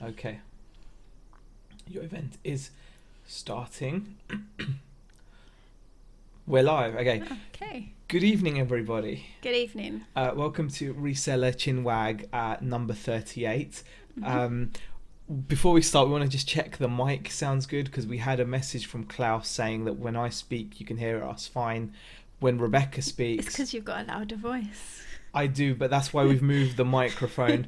Okay. Your event is starting. We're live. Okay. Okay. Good evening, everybody. Good evening. Welcome to Reseller Chinwag number 38. Mm-hmm. Before we start, we want to just check the mic sounds good, because we had a message from Klaus saying that when I speak, you can hear us fine. When Rebecca speaks... It's because you've got a louder voice. I do, but that's why we've moved the microphone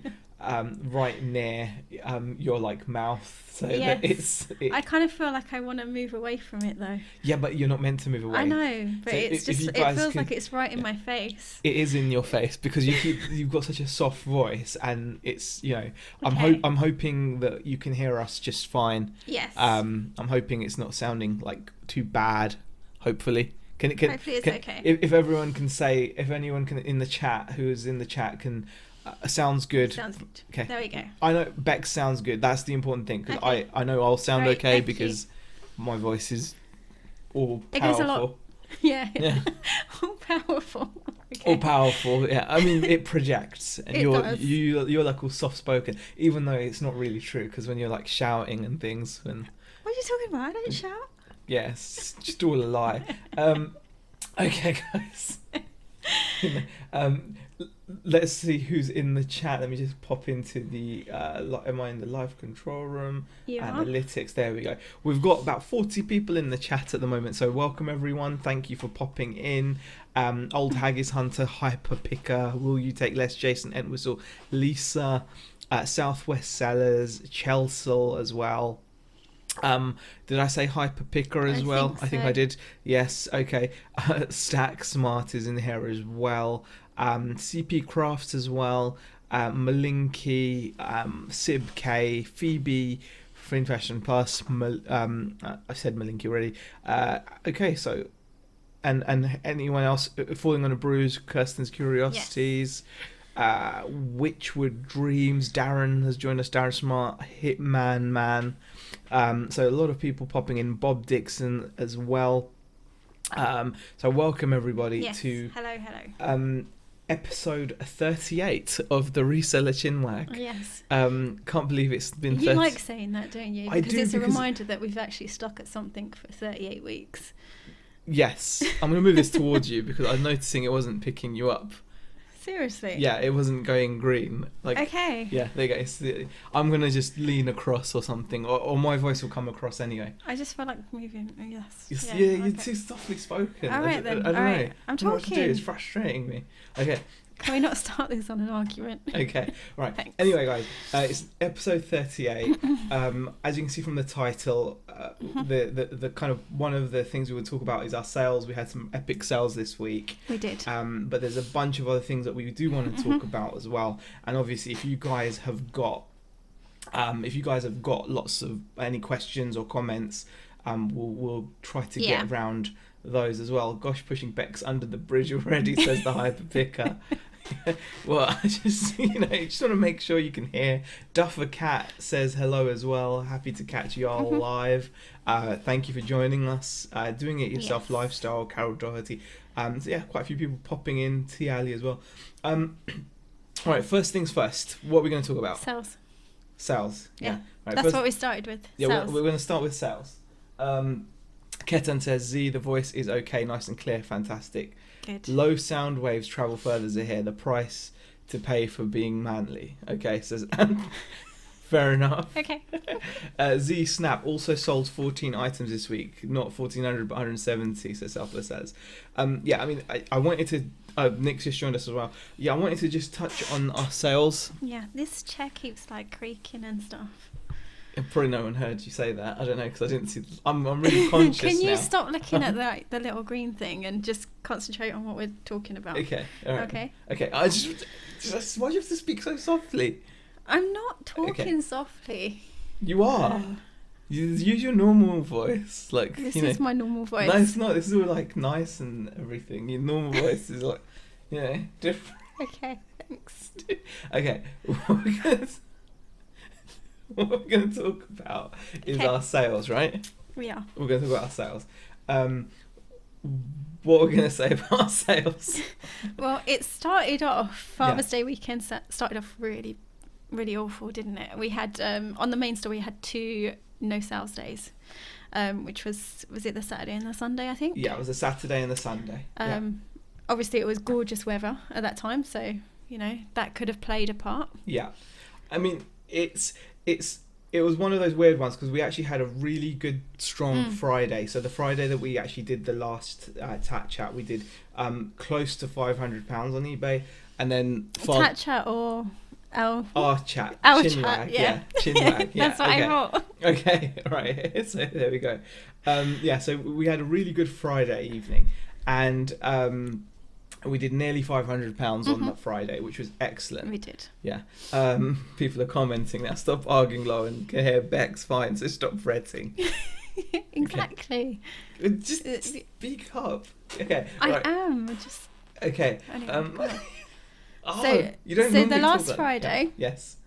right near your mouth, so that it's. I kind of feel like I want to move away from it though. Yeah, but you're not meant to move away. I know, but So it's just it feels like it's right in my face. It is in your face because you've got such a soft voice, and it's Okay. I'm hoping that you can hear us just fine. Yes. I'm hoping it's not sounding too bad. Hopefully. Hopefully it's okay. If everyone can say, if anyone can in the chat, who is in the chat can, sounds good. Sounds good. Okay. There we go. I know Bex sounds good. That's the important thing, because Okay. I know I'll sound Great, okay thank because my voice is all It powerful. goes a lot. Yeah. Yeah. All powerful. Okay. All powerful. Yeah. I mean, it projects, and It does. you're all soft spoken, even though it's not really true. Because when you're shouting and things, and What are you talking about? I don't shout. yeah, it's just all a lie. Okay, guys. Let's see who's in the chat. Let me just pop into the. Am I in the live control room? You are. Analytics. There we go. We've got about 40 people in the chat at the moment. So welcome everyone. Thank you for popping in. Old Haggis Hunter, Hyper Picker, Will You Take Less? Jason Entwistle, Lisa, Southwest Sellers, Chelsea as well. Did I say Hyper Picker as well? think I think so. I did. Yes. Okay. Stack Smart is in here as well. CP Crafts as well. Malinky, Sib K, Phoebe, Free Fashion Plus. I said Malinky already. Okay. So, and anyone else falling on a bruise? Kirsten's Curiosities. Witchwood Dreams. Darren has joined us. Darren Smart, Hitman Man. So a lot of people popping in. Bob Dixon as well. So welcome everybody to Hello. episode 38 of the Reseller Chinwag. Yes. Can't believe it's been. You like saying that, don't you? I Because do, it's a because- reminder that we've actually stuck at something for 38 weeks. Yes, I'm going to move this towards you because I'm noticing it wasn't picking you up. Seriously? Yeah, it wasn't going green. Okay. Yeah, there you go. I'm going to just lean across or something, or my voice will come across anyway. I just feel like moving. Yes. You're okay. too softly spoken. All right then. I don't All know. right. I'm I don't know what to do. talking. It's frustrating me. Okay. Can we not start this on an argument? Okay. Right. Thanks. Anyway, guys, it's episode 38. As you can see from the title, the kind of one of the things we would talk about is our sales. We had some epic sales this week. We did. But there's a bunch of other things that we do want to talk about as well. And obviously, if you guys have got lots of any questions or comments, we'll try to get around those as well. Gosh, pushing Bex under the bridge already, says the Hyper Picker. Well, I just just want to make sure you can hear. Duffer Cat says hello as well. Happy to catch you all live. Thank you for joining us. Doing It Yourself Lifestyle, Carol Doherty. So yeah, quite a few people popping in. T Ali as well. All right, first things first. What are we going to talk about? Sales. Yeah. Right, That's what we started with. Yeah, Sales. we're going to start with sales. Ketan says, Z, the voice is okay, nice and clear, fantastic. Good. Low sound waves travel further to hear. The price to pay for being manly. Okay, says fair enough. Okay. Z Snap also sold 14 items this week, not 1,400 but 170. So Selfless says, yeah. I mean, I wanted to. Nick's just joined us as well. Yeah, I wanted to just touch on our sales. Yeah, this chair keeps creaking and stuff. Probably no one heard you say that. I don't know because I didn't see. I'm really conscious Can you now. stop looking at the little green thing and just concentrate on what we're talking about? Okay. All right. Okay. Okay. I just why do you have to speak so softly? I'm not talking Okay. softly. You are. You use your normal voice, This is my normal voice. No, it's not. This is all nice and everything. Your normal voice is different. Okay, thanks. Okay. What we're going to talk about is our sales, right? Yeah. We're going to talk about our sales. What we're going to say about our sales? Well, it started off, Father's Day weekend started off really really awful, didn't it? We had on the main store we had 2 no sales days, which was it the Saturday and the Sunday, I think? Yeah, it was a Saturday and a Sunday. Obviously, it was gorgeous weather at that time, so that could have played a part. Yeah, I mean it was one of those weird ones because we actually had a really good strong Friday. So the Friday that we actually did the last Tat Chat, we did close to £500 on eBay, and then Tat Chat or our chat, our Chinwag, chat, yeah. Chinwag, yeah. That's what I thought. Okay, right. So there we go. So we had a really good Friday evening, and we did nearly £500 on that Friday, which was excellent. We did. Yeah. People are commenting now. Stop arguing, Lauren. Can hear Beck's fine, so stop fretting. Exactly. Okay. Just speak up. Okay. I am. Just. Okay. Anyway, so you don't. So the last Friday. Yeah. Yes.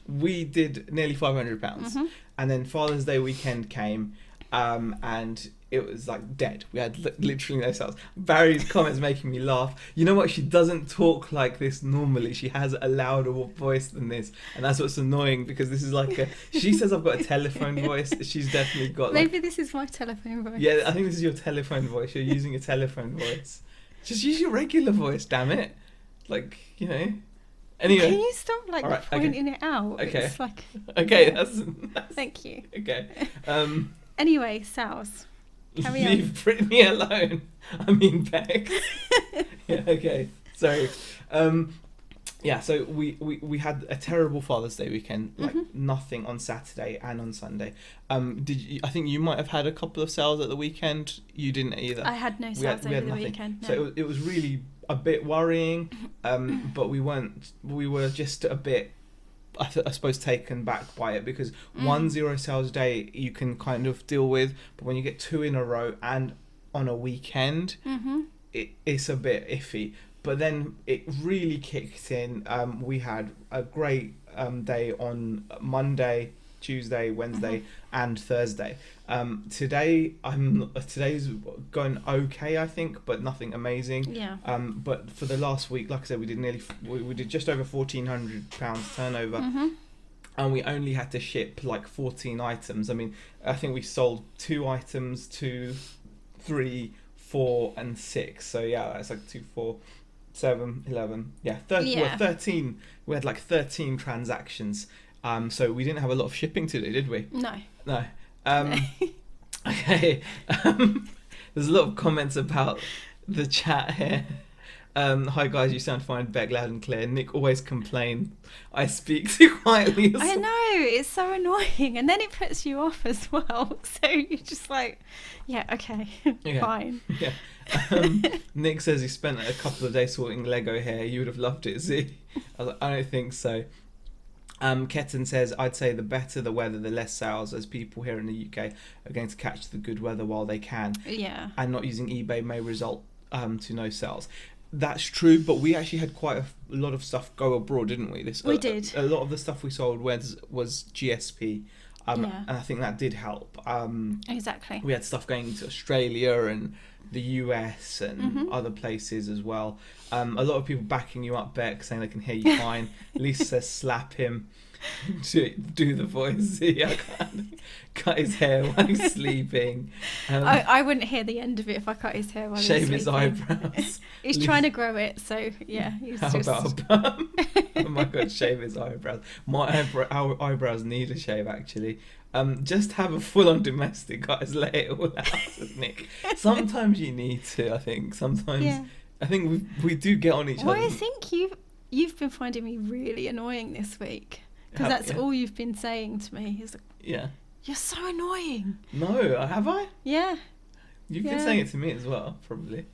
We did nearly £500, and then Father's Day weekend came, and it was like dead. We had literally no sales. Barry's comments making me laugh. You know what? She doesn't talk like this normally. She has a louder voice than this, and that's what's annoying because this is like she says I've got a telephone voice. She's definitely got. Maybe this is my telephone voice. Yeah, I think this is your telephone voice. You're using a telephone voice. Just use your regular voice, damn it. Anyway. Can you stop pointing it out? Okay. It's like. Okay, that's Thank you. Okay. Anyway, sales. Carry Leave on. Brittany alone. I mean Beck. Yeah, okay. Sorry. So we had a terrible Father's Day weekend. Nothing on Saturday and on Sunday. I think you might have had a couple of sales at the weekend. You didn't either. I had no sales over the weekend. No. So it was really a bit worrying. But we were just a bit, I suppose, taken back by it because 1 0 sales day you can kind of deal with, but when you get 2 in a row and on a weekend, it's a bit iffy. But then it really kicked in. We had a great day on Monday, Tuesday, Wednesday, and Thursday. Today's going okay, I think, but nothing amazing. Yeah. But for the last week, like I said, we did just over £1,400 turnover. And we only had to ship like 14 items. I mean, I think we sold 2 items, 2, 3, 4, and 6. So yeah, that's like 2, 4, 7, 11. Yeah, 13. We had like 13 transactions. So we didn't have a lot of shipping to do, did we? No. Okay. There's a lot of comments about the chat here. Hi guys, you sound fine. Beck loud and clear. Nick always complain I speak too quietly. I know, it's so annoying, and then it puts you off as well. So you're just like, yeah, okay, fine. Yeah. Nick says he spent a couple of days sorting Lego here. You would have loved it, Z. I was like, I don't think so. Ketan says, I'd say the better the weather, the less sales, as people here in the UK are going to catch the good weather while they can. Yeah. And not using eBay may result to no sales. That's true, but we actually had quite a lot of stuff go abroad, didn't we? We did. A lot of the stuff we sold was GSP, and I think that did help. Exactly. We had stuff going to Australia and the US and other places as well. A lot of people backing you up, Beck, saying they can hear you fine. Lisa says slap him to do the voice. Yeah, cut his hair while he's sleeping. I wouldn't hear the end of it if I cut his hair while he's sleeping. Shave his eyebrows. He's trying to grow it, so yeah. How about a perm? Oh my god, shave his eyebrows. Our eyebrows need a shave, actually. Just have a full-on domestic, guys. Let it all out, says Nick. Sometimes you need to, I think. Sometimes, yeah. I think we do get on each other. Well, I think you've been finding me really annoying this week. Because that's all you've been saying to me. Is like, yeah. You're so annoying. No, have I? Yeah. You've been saying it to me as well, probably.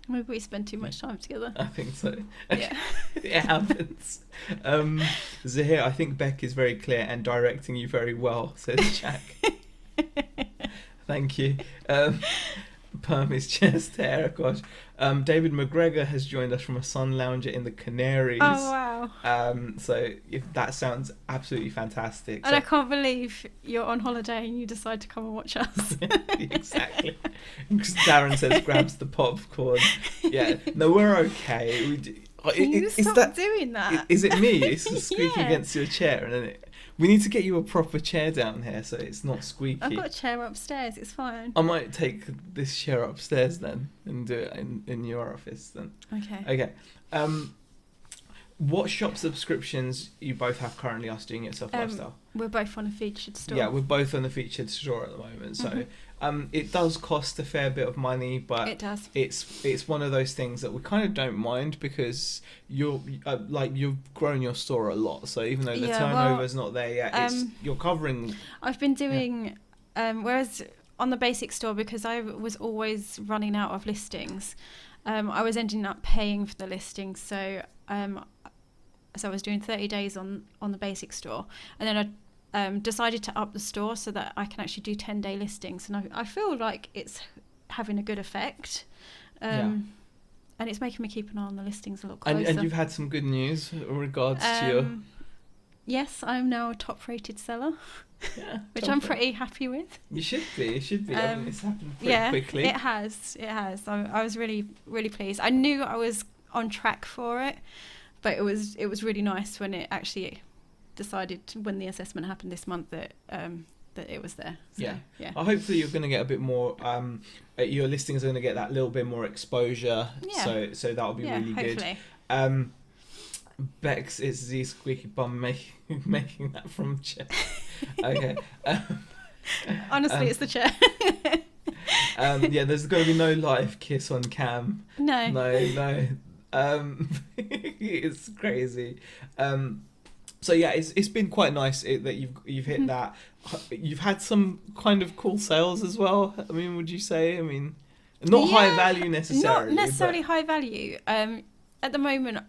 Maybe we spend too much time together. I think so. Yeah. It happens. Zahir, I think Beck is very clear and directing you very well, says Jack. Thank you. Perm his chest hair, gosh. David McGregor has joined us from a sun lounger in the Canaries. Oh, wow. So if that sounds absolutely fantastic. And I can't believe you're on holiday and you decide to come and watch us. Exactly. Darren says grabs the popcorn. Yeah. No, we're okay. Can you stop doing that? Is it me? It's squeaking Yeah. against your chair, and then we need to get you a proper chair down here so it's not squeaky. I've got a chair upstairs. It's fine. I might take this chair upstairs then and do it in your office then. Okay. Okay. What shop subscriptions you both have currently us doing it Self Lifestyle? We're both on a featured store. Yeah, we're both on the featured store at the moment. So it does cost a fair bit of money, but It does. it's one of those things that we kind of don't mind because you've grown your store a lot. So even though the turnover's not there yet, you're covering. I've been doing whereas on the basic store, because I was always running out of listings, I was ending up paying for the listings. So I was doing 30 days on the basic store, and then I decided to up the store so that I can actually do 10-day listings, and I feel like it's having a good effect, and it's making me keep an eye on the listings a lot closer. And you've had some good news in regards to your... Yes, I'm now a top-rated seller, which I'm pretty happy with. You should be. I mean, it's happened pretty quickly. It has. I was really, really pleased. I knew I was on track for it, but it was really nice when it actually decided, when the assessment happened this month, that it was there. So, yeah. Hopefully you're going to get a bit more. Your listings are going to get that little bit more exposure. Yeah. So that'll be really hopefully. Good. Bex is the squeaky bum making that from chair. Okay. Honestly, it's the chair. There's going to be no live kiss on cam. No. It's crazy. So yeah, it's been quite nice that you've hit that. You've had some kind of cool sales as well. I mean, would you say? I mean, not high value necessarily. Not necessarily high value. At the moment,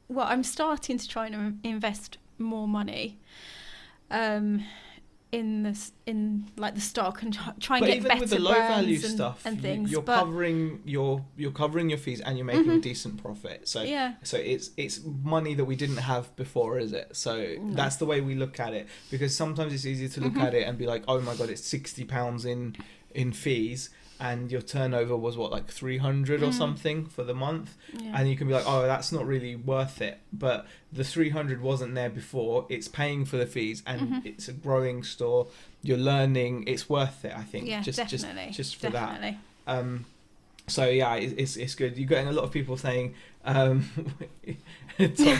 well, I'm starting to try and invest more money in like the stock, and try and get better brands. But even with the low value stuff and things, you're covering your fees and you're making decent profit. So it's money that we didn't have before, is it? So that's the way we look at it, because sometimes it's easy to look at it and be like, oh my god, it's £60 in fees, and your turnover was what, like 300 or something for the month, and you can be like, oh, that's not really worth it. But the 300 wasn't there before. It's paying for the fees, and it's a growing store. You're learning. It's worth it, I think. Yeah, definitely. Just for definitely. that. So yeah, it's good. You're getting a lot of people saying, top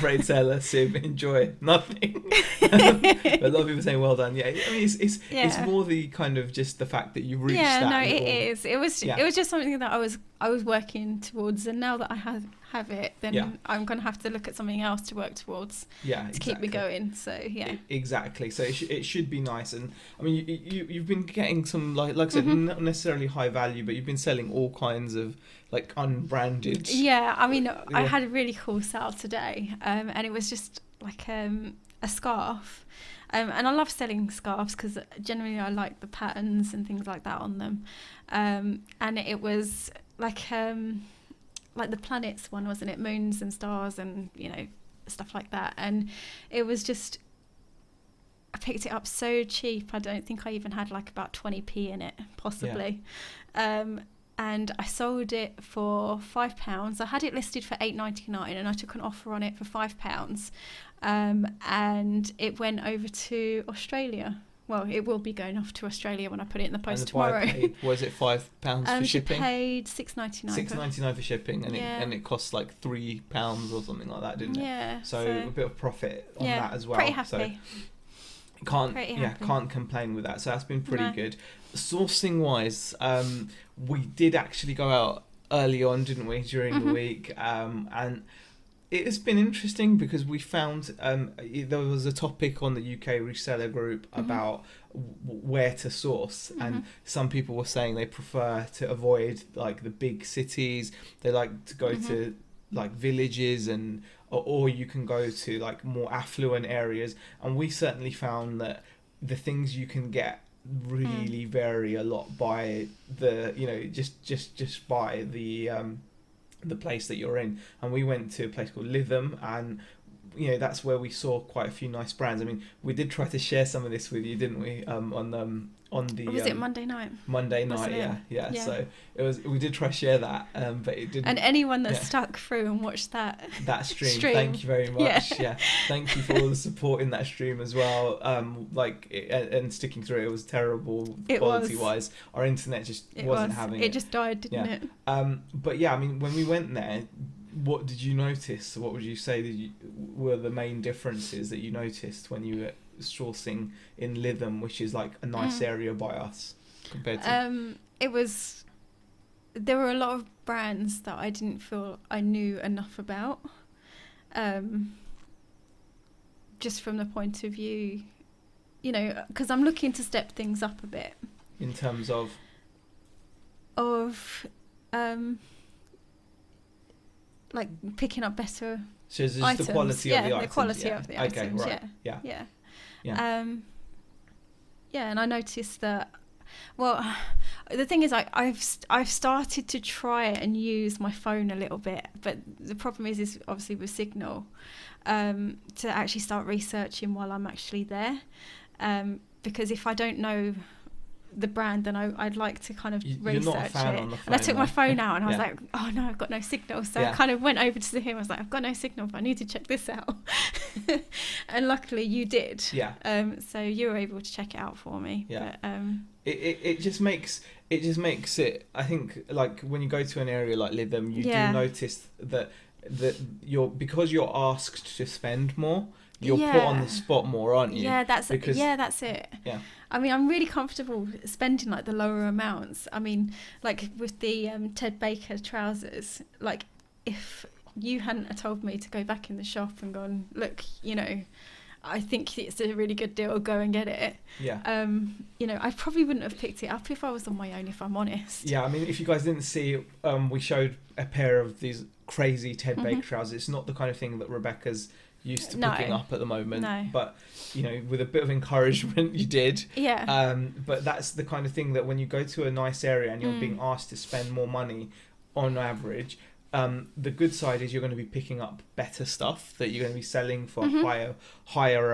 rate seller, Sib, enjoy nothing. But a lot of people saying, well done. Yeah, I mean, it's more the kind of just the fact that you reached that. Yeah, no, it is. It was just something that I was working towards, and now that I have it, then I'm going to have to look at something else to work towards. Yeah, to keep me going. So yeah, exactly. So it should be nice. And I mean, you've been getting some like I said, not necessarily high value, but you've been selling all kinds of like unbranded. Yeah, I mean, I had a really cool sale today, and it was just like a scarf. And I love selling scarves because generally I like the patterns and things like that on them. And it was like the planets one, wasn't it? Moons and stars and, stuff like that. And it was just, I picked it up so cheap. I don't think I even had like about 20p in it, possibly. Yeah. And I sold it for £5. I had it listed for £8.99, and I took an offer on it for £5. And it went over to Australia. Well, it will be going off to Australia when I put it in the post tomorrow. Was it £5 for shipping? She paid £6.99. £6.99 for shipping, and it costs like £3 or something like that, didn't it? Yeah. So a bit of profit on that as well. Pretty happy. So can't complain with that. So that's been pretty good. Sourcing wise, we did actually go out early on, didn't we, during the week, and it has been interesting because we found there was a topic on the UK reseller group about where to source, and some people were saying they prefer to avoid like the big cities. They like to go to like villages, and or you can go to like more affluent areas, and we certainly found that the things you can get really vary a lot by the just by the place that you're in. And we went to a place called Lytham, and that's where we saw quite a few nice brands. I mean, we did try to share some of this with you, didn't we? On the was it Monday night? Monday night, yeah. So we did try to share that, but it didn't. And anyone that stuck through and watched that stream, thank you very much. Yeah, thank you for all the support in that stream as well. And sticking through, it was terrible quality wise. Our internet just wasn't having it. It just died, didn't it? But yeah, I mean, when we went there, what did you notice? What would you say were the main differences that you noticed when you were sourcing in Lytham, which is like a nice area by us, compared to? There were a lot of brands that I didn't feel I knew enough about. Just from the point of view, because I'm looking to step things up a bit. In terms of like picking up better so is this items. The quality of the items? The quality of the items. Okay, right. Yeah. And I noticed that. Well, the thing is, I've started to try and use my phone a little bit, but the problem is obviously with Signal, to actually start researching while I'm actually there, because if I don't know the brand, then I'd like to kind of research not a fan it. on the phone, and I took my phone out and I was Yeah. like, oh no, I've got no signal. So I kind of went over to him. I was like, I've got no signal, but I need to check this out. And luckily you did. Yeah. So you were able to check it out for me. Yeah. But, it just makes it. I think like when you go to an area like Lytham, you do notice that because you're asked to spend more, you're put on the spot more, aren't you? Yeah, that's it. Yeah. I mean, I'm really comfortable spending like the lower amounts. I mean, like with the Ted Baker trousers, like if you hadn't have told me to go back in the shop and gone, look, I think it's a really good deal, go and get it. Yeah. I probably wouldn't have picked it up if I was on my own, if I'm honest. Yeah, I mean, if you guys didn't see, we showed a pair of these crazy Ted Baker trousers. It's not the kind of thing that Rebecca's used to picking up at the moment. No. But, with a bit of encouragement, you did. Yeah. But that's the kind of thing that when you go to a nice area and you're being asked to spend more money on average, the good side is you're going to be picking up better stuff that you're going to be selling for higher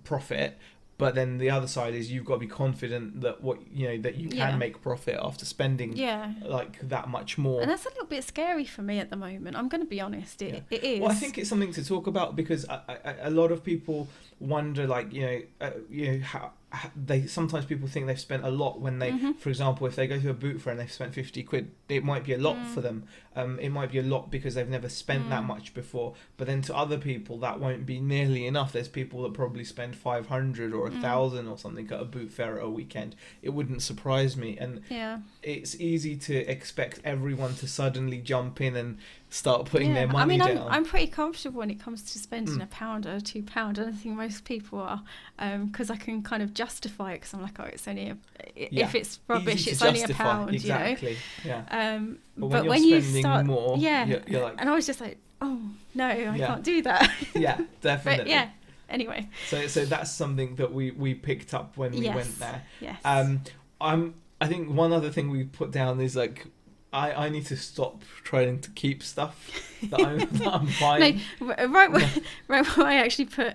profit. But then the other side is you've got to be confident that that you can make profit after spending like that much more. And that's a little bit scary for me at the moment. I'm going to be honest. It is. Well, I think it's something to talk about because a lot of people wonder, like how sometimes people think they've spent a lot when they, for example, if they go to a boot fair and they've spent 50 quid, it might be a lot for them. It might be a lot because they've never spent that much before. But then to other people, that won't be nearly enough. There's people that probably spend 500 or 1,000 or something at a boot fair at a weekend. It wouldn't surprise me. And it's easy to expect everyone to suddenly jump in and start putting their money down. I'm pretty comfortable when it comes to spending £1 or £2. I don't think most people are, because I can kind of justify it because I'm like, oh, it's only if it's rubbish, it's only £1. Exactly. Yeah. But when you start more, you're like, and I was just like, oh no, I can't do that. Yeah, definitely. But yeah. Anyway. So that's something that we picked up when we went there. Yes. I think one other thing we put down is like, I need to stop trying to keep stuff that I'm buying. No, right where I actually put,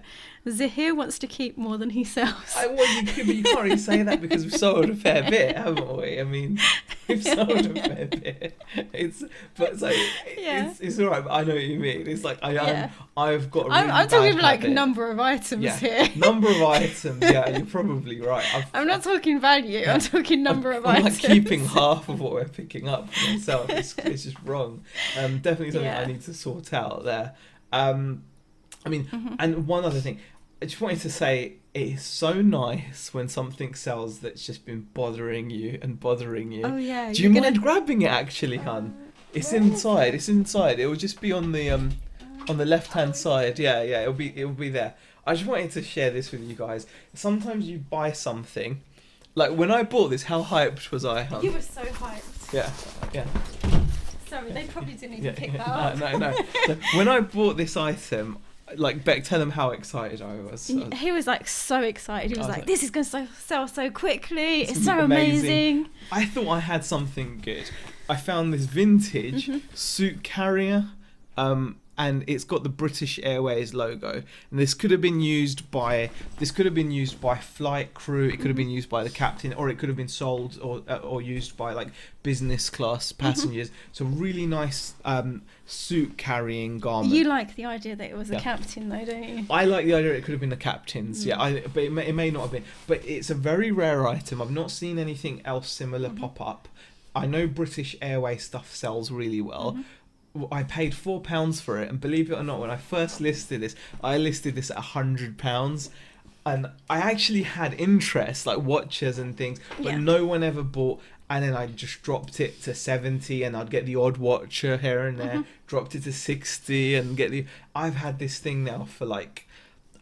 Zahir wants to keep more than he sells. You can't really say that because we've sold a fair bit, haven't we? I mean, we've sold a fair bit. It's all right. But I know what you mean. It's like I've got. I'm talking like number of items here. Number of items. Yeah, you're probably right. I'm not talking value. I'm talking number of items. I'm like keeping half of what we're picking up for myself. It's just wrong. Definitely something I need to sort out there. I mean, and one other thing. I just wanted to say it's so nice when something sells that's just been bothering you. Oh yeah. Do you mind grabbing it actually, hun? It's inside. It will just be on the left-hand side. Yeah. It'll be there. I just wanted to share this with you guys. Sometimes you buy something, like when I bought this, how hyped was I, hun? You were so hyped. Yeah. Sorry, they probably didn't even pick that up. No. So when I bought this item, like, Beck, tell them how excited I was. He was like so excited. He was like, this is going to sell so quickly. It's so amazing. I thought I had something good. I found this vintage suit carrier. and it's got the British Airways logo. And this could have been used by flight crew. It could have been used by the captain, or it could have been sold or used by like business class passengers. So really nice suit carrying garment. You like the idea that it was a captain, though, don't you? I like the idea it could have been the captain's. But it may not have been. But it's a very rare item. I've not seen anything else similar pop up. I know British Airways stuff sells really well. I paid £4 for it, and believe it or not, when I first listed this, I listed this at £100, and I actually had interest, like watches and things, but no one ever bought. And then I just dropped it to 70, and I'd get the odd watcher here and there. Dropped it to 60, and get the. I've had this thing now for like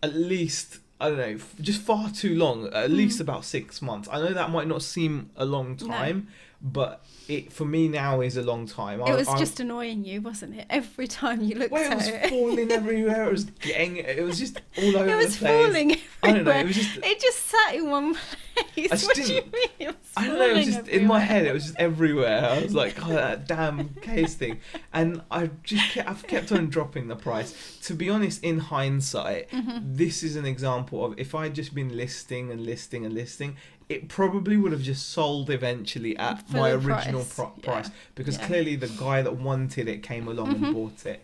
at least, I don't know, just far too long. At least about 6 months. I know that might not seem a long time, but it for me now is a long time. It was just annoying you, wasn't it? Every time you looked at it. It was falling everywhere. It was getting. It was just all over the place. It was falling everywhere. I don't know. It was just. It just sat in one place. What do you mean? It was I don't know. It was just in my head. It was just everywhere. I was like, oh, that damn case thing, and I've kept on dropping the price. To be honest, in hindsight, this is an example of if I'd just been listing, it probably would have just sold eventually at my original price, because clearly the guy that wanted it came along and bought it.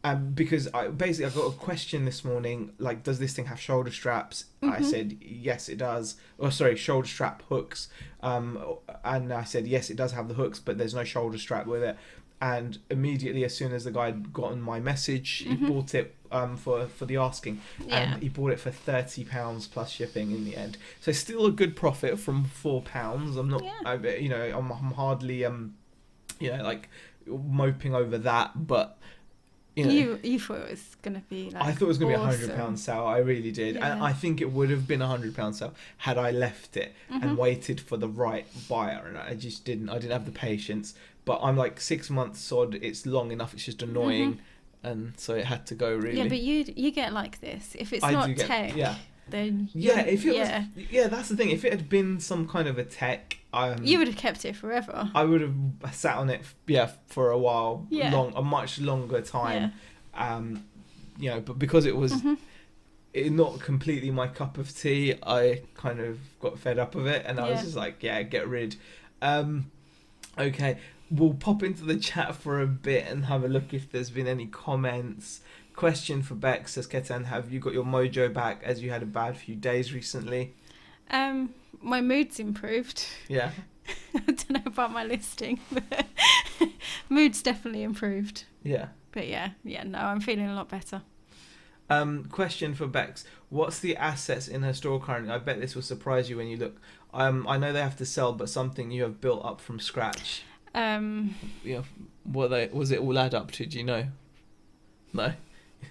And because I got a question this morning, like, does this thing have shoulder straps? I said yes, it does. Shoulder strap hooks. And I said yes, it does have the hooks, but there's no shoulder strap with it. And immediately, as soon as the guy had gotten my message, he bought it for the asking, and he bought it for £30 plus shipping in the end. So still a good profit from £4. I'm not, I'm hardly like moping over that, but. You thought it was going to be like, I thought it was going to awesome. be £100 sale. I really did. And I think it would have been £100 sale had I left it and waited for the right buyer. And I just didn't. I didn't have the patience. But I'm like 6 months odd. It's long enough. It's just annoying. And so it had to go, really. Yeah, but you get like this. If it's not tech, then... If it was... Yeah, that's the thing. If it had been some kind of a tech... you would have kept it forever. I would have sat on it, for a while, a much longer time. But because it was not completely my cup of tea, I kind of got fed up of it, and I was just like, get rid. Okay, we'll pop into the chat for a bit and have a look if there's been any comments. Question for Bex, says Ketan, have you got your mojo back as you had a bad few days recently? My mood's improved. Yeah. I don't know about my listing, but mood's definitely improved. Yeah. But no, I'm feeling a lot better. Question for Bex. What's the assets in her store currently? I bet this will surprise you when you look. I know they have to sell, but something you have built up from scratch. Was it all add up to? Do you know? No.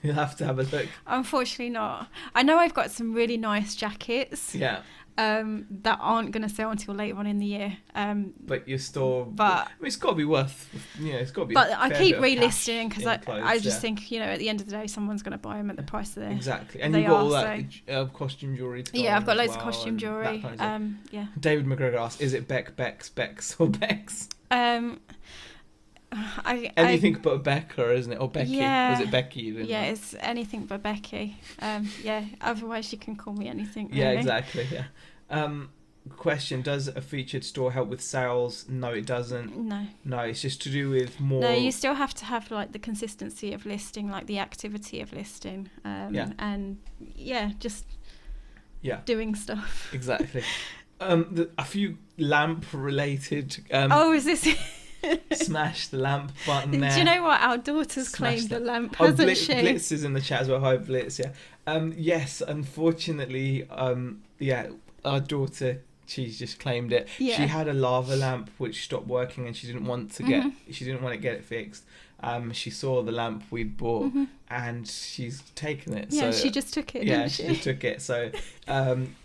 You'll have to have a look. Unfortunately not. I know I've got some really nice jackets. Yeah. That aren't going to sell until later on in the year. But your store... But it's got to be worth... it's got to be... But I keep relisting because I just think, at the end of the day, someone's going to buy them at the price that Exactly. And you've got all that costume jewellery to go I've got loads of costume jewellery. David McGregor asks, is it Bex, or Bex? Anything but Becca, isn't it? Or Becky? Yeah. Was it Becky? It's anything but Becky. Otherwise you can call me anything. Really. Yeah, exactly. Yeah. Question: does a featured store help with sales? No, it doesn't. No, it's just to do with more. No, you still have to have like the consistency of listing, like the activity of listing. And just doing stuff. Exactly. A few lamp related. Is this? Smash the lamp button there. Do you know what? Our daughter's claimed the lamp, hasn't she? Blitz is in the chat as well. Hi, Blitz. Yeah. Yes, unfortunately, our daughter, she's just claimed it. Yeah. She had a lava lamp which stopped working, and she didn't want to get it fixed. She saw the lamp we'd bought, and she's taken it. Yeah, so, she just took it. Yeah, didn't she just took it. So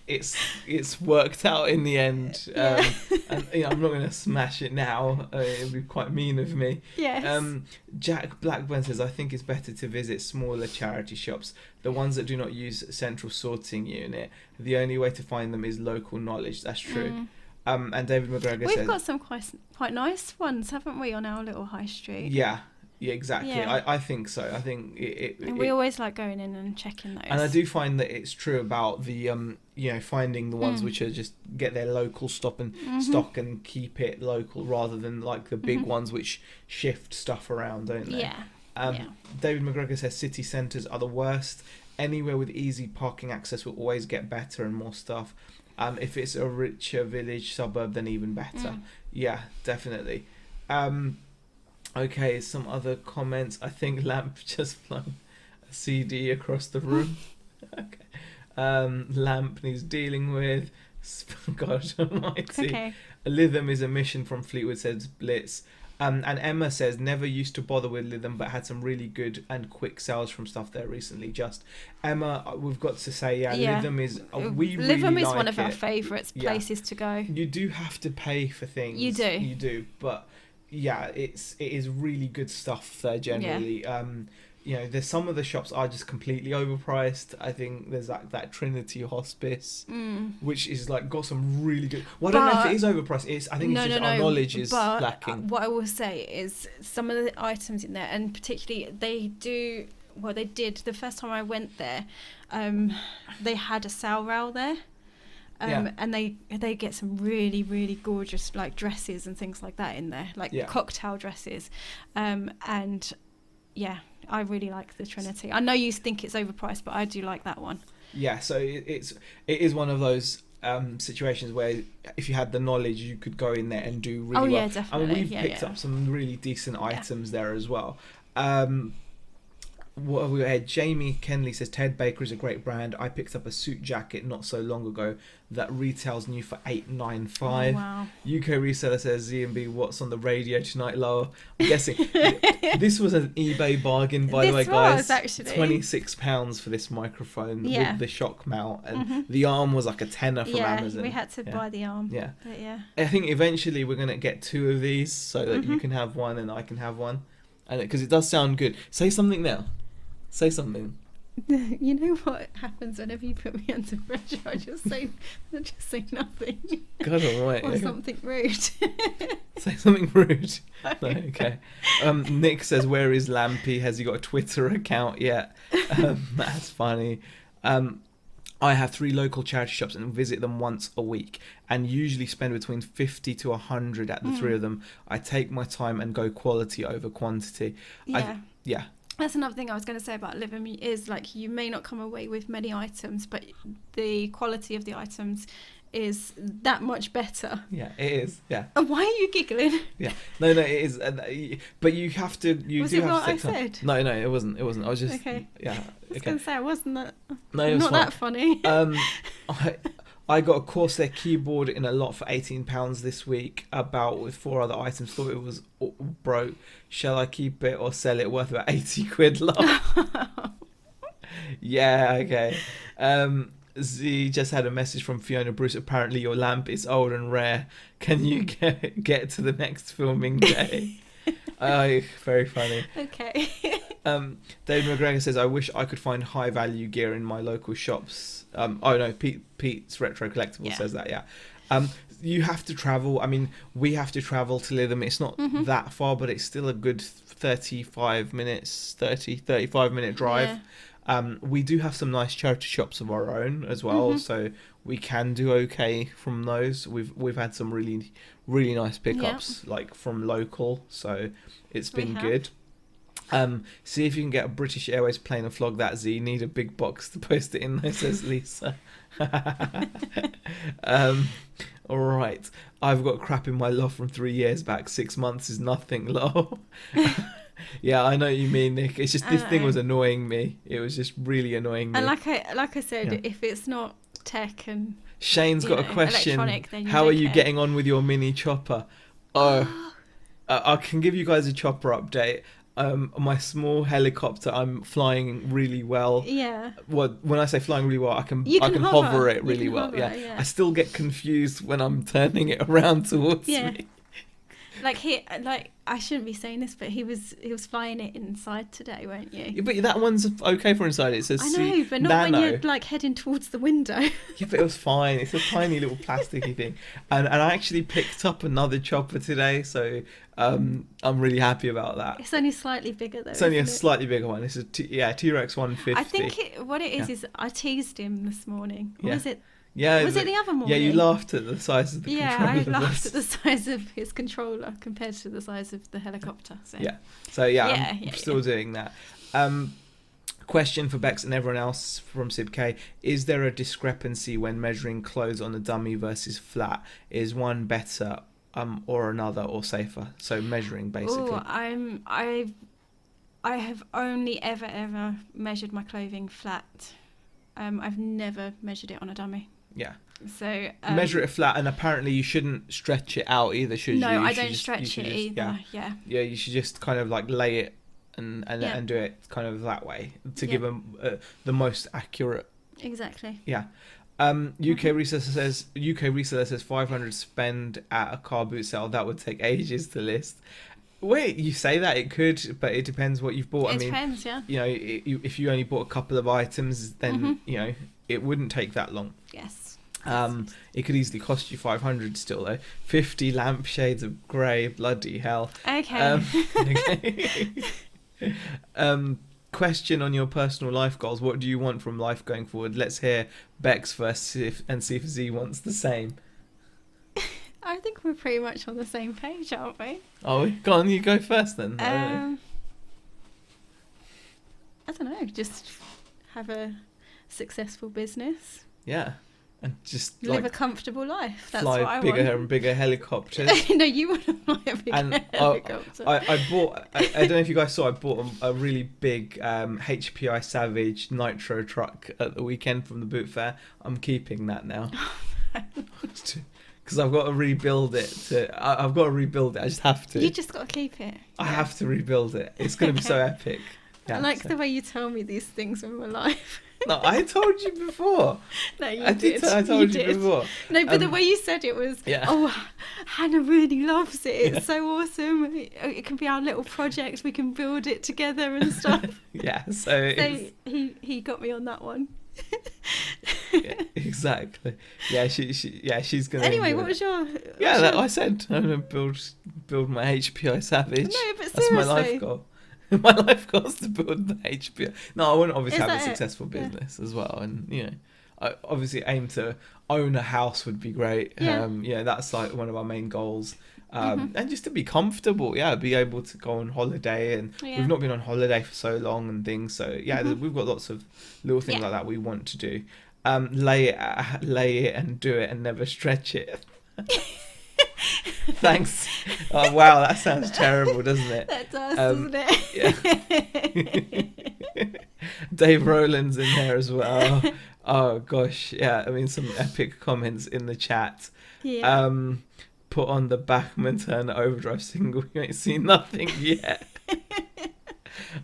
it's worked out in the end. And I'm not going to smash it now. It'd be quite mean of me. Yes. Jack Blackburn says, I think it's better to visit smaller charity shops, the ones that do not use central sorting unit. The only way to find them is local knowledge. That's true. And David McGregor says... We've got some quite nice ones, haven't we, on our little high street? Yeah. Yeah, exactly. Yeah. I think so. I think And we always like going in and checking those. and I do find that it's true about the finding the ones which are just get their local stock and keep it local rather than like the big ones which shift stuff around, don't they? Yeah. David McGregor says city centres are the worst. Anywhere with easy parking access will always get better and more stuff. If it's a richer village suburb, then even better. Yeah, definitely. Okay, some other comments. I think Lamp just flung a CD across the room. Okay. Lamp needs dealing with. God almighty. Okay. Lytham is a mission from Fleetwood, says Blitz. And Emma says, never used to bother with Lytham, but had some really good and quick sales from stuff there recently. Just Emma, we've got to say, Lytham is we really Lytham is like one of our it. favourites places to go. You do have to pay for things. You do. You do, but yeah, it is really good stuff there generally. There's some of the shops are just completely overpriced. I think there's that Trinity Hospice, which is like got some really good. Well, I don't know if it is overpriced. I think it's just our knowledge is lacking. What I will say is some of the items in there, and particularly they did the first time I went there. They had a sale rail there. And they get some really, really gorgeous like dresses and things like that in there, like cocktail dresses, and yeah, I really like the Trinity. I know you think it's overpriced, but I do like that one. Yeah, so it is one of those situations where if you had the knowledge, you could go in there and do really well. Oh yeah, definitely. I mean, we've picked up some really decent items there as well. What have we had? Jamie Kenley says Ted Baker is a great brand. I picked up a suit jacket not so long ago that retails new for $8.95. Oh, wow. UK reseller says Z&B, what's on the radio tonight, Lower? I'm guessing this was an eBay bargain, by the way, guys. Actually. £26 for this microphone with the shock mount, and the arm was like a tenner from Amazon. We had to buy the arm. Yeah, but yeah. I think eventually we're gonna get 2 of these so that you can have one and I can have one, and because it does sound good. Say something now. Say something. You know what happens whenever you put me under pressure? I just say nothing. God almighty. Or something rude. Say something rude. No, okay. Nick says, where is Lampy? Has he got a Twitter account yet? That's funny. I have 3 local charity shops and visit them once a week and usually spend between 50 to 100 at the 3 of them. I take my time and go quality over quantity. Yeah. That's another thing I was going to say about Lytham is like you may not come away with many items, but the quality of the items is that much better. Yeah, it is. Yeah. And why are you giggling? Yeah. No, it is. But you have to. Was it what I said? No, it wasn't. I was just. Okay. Yeah. I was going to say I wasn't that. No, it was not that funny. I got a Corsair keyboard in a lot for £18 this week, about with 4 other items. Thought it was broke. Shall I keep it or sell it? Worth about 80 quid. Yeah, okay. Z just had a message from Fiona Bruce. Apparently your lamp is old and rare. Can you get to the next filming day? Very funny. Okay. David McGregor says, I wish I could find high value gear in my local shops. Pete's Retro Collectible says that, you have to travel. I mean, we have to travel to Lytham. It's not that far, but it's still a good 35 minute drive. We do have some nice charity shops of our own as well, so we can do okay from those. We've had some really, really nice pickups like from local, so it's been good. See if you can get a British Airways plane and flog that. Z, need a big box to post it in there, says Lisa. All right, I've got crap in my loft from 3 years back. 6 months is nothing, lol. Yeah, I know what you mean, Nick. It's just this thing was annoying me. It was just really annoying me. And like I said, if it's not tech and Shane's got a question. Then how are you getting on with your mini chopper? I can give you guys a chopper update. My small helicopter, I'm flying really well. Yeah. Well, when I say flying really well, I can hover it really well. Yeah. I still get confused when I'm turning it around towards me. like I shouldn't be saying this, but he was flying it inside today, weren't you? Yeah, but that one's okay for inside. It says I know, but not nano. when you're like heading towards the window. Yeah, but it was fine. It's a tiny little plasticky thing, and I actually picked up another chopper today, so I'm really happy about that. It's only slightly bigger though. It's only a isn't it? slightly bigger one. It's a T-Rex 150. I think what it is I teased him this morning. Or Yeah. was it? Yeah, Was it the other morning? Yeah, you laughed at the size of the Yeah, I controller. laughed at the size of his controller compared to the size of the helicopter. So. Yeah. So yeah, I'm Yeah, still doing that. Question for Bex and everyone else from SibK: is there a discrepancy when measuring clothes on a dummy versus flat? Is one better or another, or safer? So measuring basically. Oh, I have only ever measured my clothing flat. I've never measured it on a dummy. Yeah. So measure it flat, and apparently you shouldn't stretch it out either, should you? No, You I should don't just- stretch you it should just- either. Yeah. Yeah, you should just kind of like lay it and Yeah. do it kind of that way to Yeah. give them the most accurate. Exactly. Yeah. UK reseller says 500 spend at a car boot sale. That would take ages to list. Wait, you say that it could, but it depends what you've bought. It depends, yeah. You know, if you only bought a couple of items, then you know it wouldn't take that long. Yes. It could easily cost you 500 still though. 50 lampshades of grey, bloody hell. Okay. Okay. Question on your personal life goals. What do you want from life going forward? Let's hear Bex first and see if Z wants the same. I think we're pretty much on the same page, aren't we? Oh, go on, you go first then. I don't know. Just have a successful business. Yeah. And just Live a comfortable life. That's fly what I bigger want. and bigger helicopters. No, you want to fly a bigger And helicopter. I bought, I don't know if you guys saw, I bought a really big HPI Savage Nitro truck at the weekend from the boot fair. I'm keeping that now. Because I've got to rebuild it. I've got to rebuild it. I just have to. You just got to keep it. I have to rebuild it. It's going to be so epic. Yeah, I like the way you tell me these things in my life. No, I told you before. No, you I did. I told you did. before. No, but the way you said it was, Yeah. oh, Hannah really loves it. It's so awesome. It can be our little project. We can build it together and stuff. Yeah, so he got me on that one. yeah, exactly. Yeah, she's gonna. Anyway, enjoy what was your? Yeah, what's your... I said I'm gonna build my HPI Savage. No, but That's seriously. my life goal. My life goal is to build the HPI. No, I want to obviously Is have a that it? successful Yeah. business as well, and you know, I obviously aim to own a house would be great. Yeah. Yeah, that's like one of our main goals. And just to be comfortable, be able to go on holiday, and Yeah. we've not been on holiday for so long and things. So yeah, we've got lots of little things like that we want to do. Lay it and do it and never stretch it. Thanks. Oh wow, that sounds terrible, doesn't it? That does, doesn't it? Yeah. Dave Rowland's in there as well. Oh gosh, yeah. I mean, some epic comments in the chat. Yeah. Put on the Bachman Turner Overdrive single. You ain't seen nothing yet.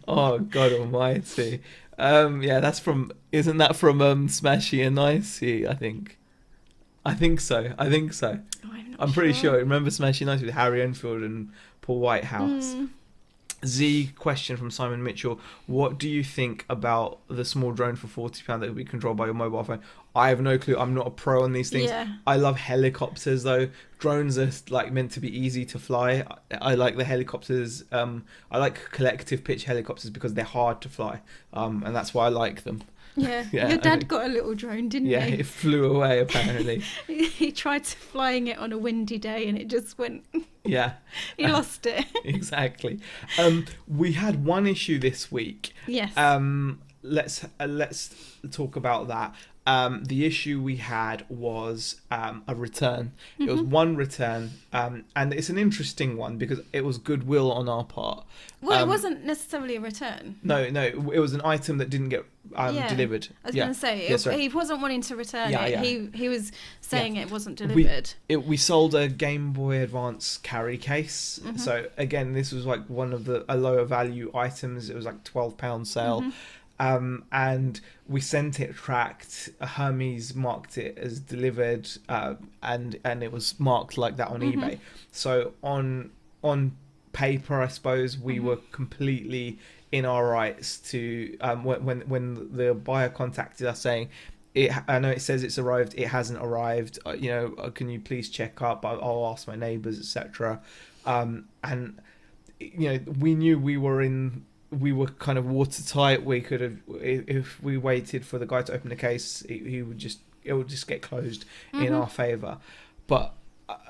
Oh God Almighty. Yeah, that's from. Isn't that from Smashy and Nicey? I think so. Oh, I'm pretty sure. Remember Smashy and Nicey with Harry Enfield and Paul Whitehouse? Z question from Simon Mitchell. What do you think about the small drone for £40 that will be controlled by your mobile phone? I have no clue. I'm not a pro on these things. Yeah. I love helicopters though. Drones are like meant to be easy to fly. I like the helicopters. I like collective pitch helicopters because they're hard to fly. And that's why I like them. Yeah. Yeah, Your I dad think- got a little drone, didn't Yeah, he? it flew away apparently. He tried flying it on a windy day and it just went. Yeah. He lost it. Exactly. We had one issue this week. Yes. Let's talk about that. The issue we had was a return. It was one return, and it's an interesting one because it was goodwill on our part. Well, it wasn't necessarily a return. No, it was an item that didn't get delivered. I was going to say, he wasn't wanting to return it. Yeah. He was saying it wasn't delivered. We sold a Game Boy Advance carry case. So again, this was like one of a lower value items. It was like £12 sale. And we sent it tracked. Hermes marked it as delivered, and it was marked like that on eBay. So on on paper, I suppose we were completely in our rights to when the buyer contacted us saying, I know it says it's arrived, it hasn't arrived, can you please check up, I'll ask my neighbours, etc. And we knew we were kind of watertight. We could have, if we waited for the guy to open the case, it would just get closed in our favour. But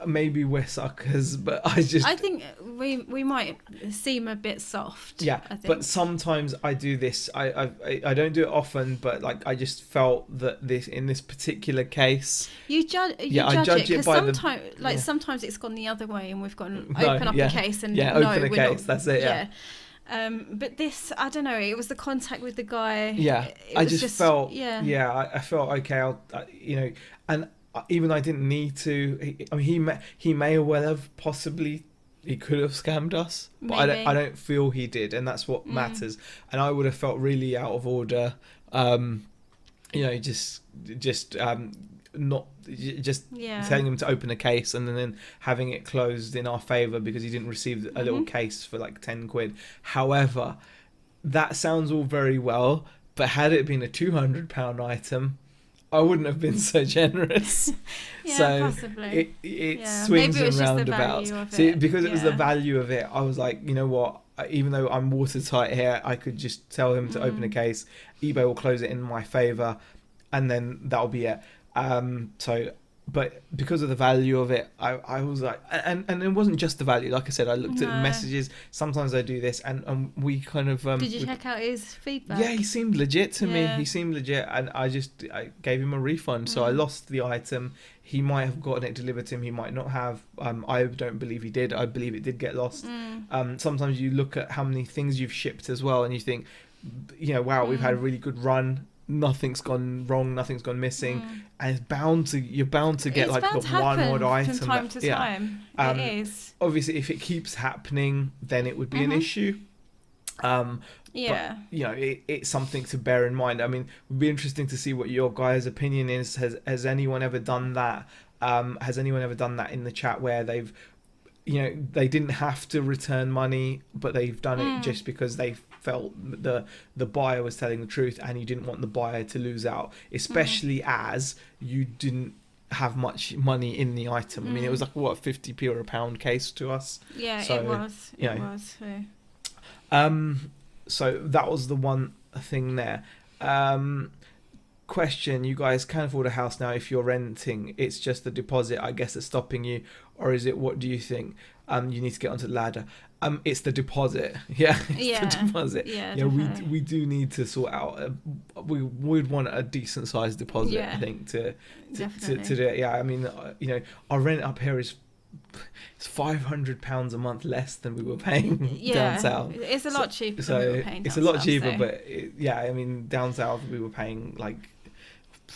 maybe we're suckers, but I think we might seem a bit soft. Yeah, I think. But sometimes I do this. I don't do it often, but like I just felt that in this particular case, I judge it because sometimes it's gone the other way, and we've got to open up a case and open a case. That's it. Yeah. But this, I don't know. It was the contact with the guy. Yeah, I just felt. Yeah, I felt okay. And even though I didn't need to. I mean, he may well have possibly. He could have scammed us, but I don't feel he did, and that's what matters. And I would have felt really out of order. Not telling him to open a case and then having it closed in our favour because he didn't receive a little case for like 10 quid. However, that sounds all very well, but had it been a £200 item, I wouldn't have been so generous. Possibly. It swings and roundabouts. Because it was the value of it, I was like, you know what? Even though I'm watertight here, I could just tell him to open a case. eBay will close it in my favour, and then that'll be it. But because of the value of it, I was like, and it wasn't just the value. Like I said, I looked at the messages. Sometimes I do this, and we kind of. Did you check out his feedback? Yeah, he seemed legit to me. He seemed legit, and I gave him a refund. So I lost the item. He might have gotten it delivered to him. He might not have. I don't believe he did. I believe it did get lost. Sometimes you look at how many things you've shipped as well, and you think, wow, we've had a really good run. Nothing's gone wrong, nothing's gone missing, and you're bound to get like the one odd item from time to time. It is obviously, if it keeps happening, then it would be an issue. But, it's something to bear in mind. I mean, it would be interesting to see what your guys' opinion is. Has anyone ever done that? Has anyone ever done that in the chat where they've they didn't have to return money, but they've done it just because they felt the buyer was telling the truth, and you didn't want the buyer to lose out, especially as you didn't have much money in the item. I mean, it was like 50p or a £1 case to us. Yeah, so, it was. It was. So that was the one thing there. Question: you guys can afford a house now if you're renting. It's just the deposit, I guess, that's stopping you, or is it? What do you think? You need to get onto the ladder. It's the deposit. The deposit. We do need to sort out. We would want a decent sized deposit, I think, to do it. Yeah, I mean, our rent up here is it's £500 a month less than we were paying down south. It's a lot cheaper than we were paying down south. It's a lot cheaper, but I mean, down south we were paying like.